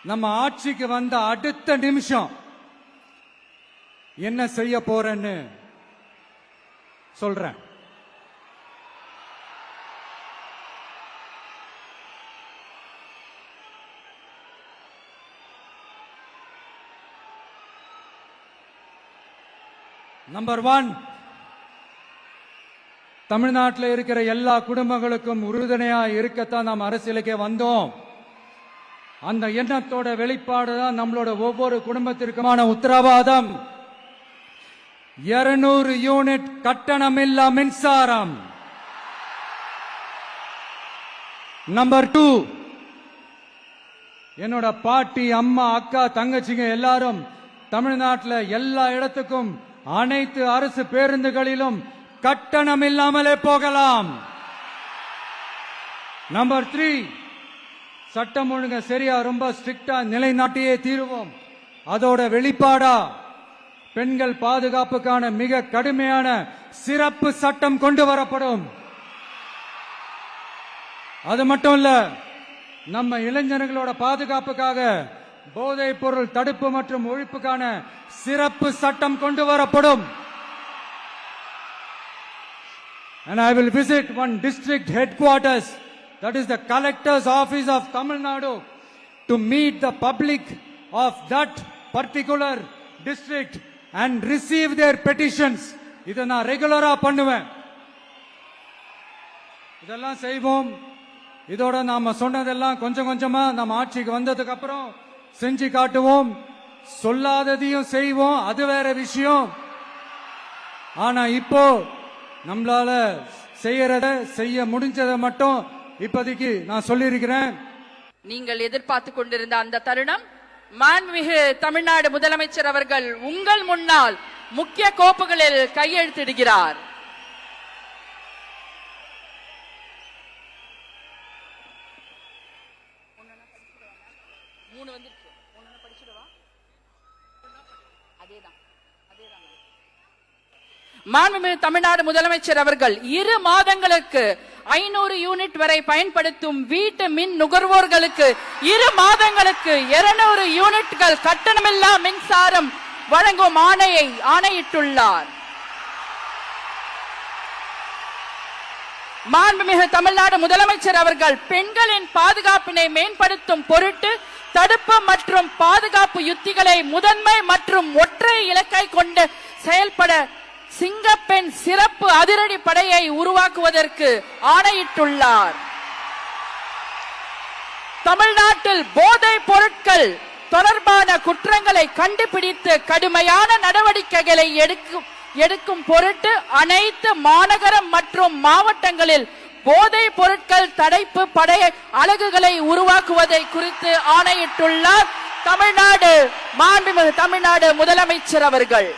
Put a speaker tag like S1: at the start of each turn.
S1: நம்ம ஆட்சிக்கு வந்த அடுத்த நிமிஷம் என்ன செய்ய போறேன்னு சொல்றேன். நம்பர் 1, தமிழ்நாட்டில் இருக்கிற எல்லா குடும்பங்களுக்கும் உறுதுணையா இருக்கத்தான் நாம் அரசியலுக்கே வந்தோம். அந்த எண்ணத்தோட வெளிப்பாடு தான் நம்மளோட ஒவ்வொரு குடும்பத்திற்குமான உத்தரவாதம். 200 யூனிட் கட்டணமில்லா மின்சாரம். நம்பர் 2, என்னோட பாட்டி, அம்மா, அக்கா, தங்கச்சிங்க எல்லாரும் தமிழ்நாட்டில் எல்லா இடத்துக்கும் அனைத்து அரசு பேருந்துகளிலும் கட்டணம் இல்லாமலே போகலாம். நம்பர் 3, சட்டம் ஒழுங்கு சரியா ரொம்ப ஸ்ட்ரிக்டா நிலைநாட்டியே தீருவோம். அதோட வெளிப்பாடா பெண்கள் பாதுகாப்புக்கான மிக கடுமையான சிறப்பு சட்டம் கொண்டு வரப்படும். அது மட்டும் இல்ல, நம்ம இளைஞர்களோட பாதுகாப்புக்காக போதைப் பொருள் தடுப்பு மற்றும் ஒழிப்புக்கான சிறப்பு சட்டம் கொண்டு வரப்படும். And I will visit one district headquarters, that is the collector's office of Tamil Nadu, to meet the public of that particular district and receive their petitions. இதை நான் ரெகுலரா பண்ணுவேன். இதெல்லாம் செய்வோம். இதோட நாம சொன்னதெல்லாம் கொஞ்சம் கொஞ்சமா நம்ம ஆட்சிக்கு வந்ததுக்கு அப்புறம் செஞ்சு காட்டுவோம். சொல்லாததையும் செய்வோம், அது வேற விஷயம். ஆனா இப்போ நம்மளால செய்ய முடிஞ்சதை மட்டும் இப்போதைக்கு நான் சொல்லியிருக்கிறேன்.
S2: நீங்கள் எதிர்பார்த்து கொண்டிருந்த அந்த தருணம், மாண்புமிகு தமிழ்நாடு முதலமைச்சர் அவர்கள் உங்கள் முன்னால் முக்கிய கோப்புகளில் கையெழுத்திடுகிறார். மாண்புமிகு தமிழ்நாடு முதலமைச்சர் அவர்கள் 2 மாதங்களுக்கு 500 யூனிட் வரை பயன்படுத்தும் வீட்டு மின் நுகர்வோர்களுக்கு 2 மாதங்களுக்கு 200 யூனிட்கள் கட்டணமில்லா மின்சாரம் வழங்கும் ஆணையிட்டுள்ளார். மாண்புமிகு தமிழ்நாடு முதலமைச்சர் அவர்கள் பெண்களின் பாதுகாப்பினை மேம்படுத்தும் பொருட்டு தடுப்பு மற்றும் பாதுகாப்பு யுத்திகளை முதன்மை மற்றும் ஒற்றை இலக்கை கொண்டு செயல்பட சிங்கப்பெண் சிறப்பு அதிரடி படையை உருவாக்குவதற்கு ஆணையிட்டுள்ளார். தமிழ்நாட்டில் போதைப் பொருட்கள் தொடர்பான குற்றங்களை கண்டுபிடித்து கடுமையான நடவடிக்கைகளை எடுக்கும் பொருட்டு அனைத்து மாநகரம் மற்றும் மாவட்டங்களில் போதைப் பொருட்கள் தடுப்பு படை அலகுகளை உருவாக்குவதை குறித்து ஆணையிட்டுள்ளார் மாண்புமிகு தமிழ்நாடு முதலமைச்சர் அவர்கள்.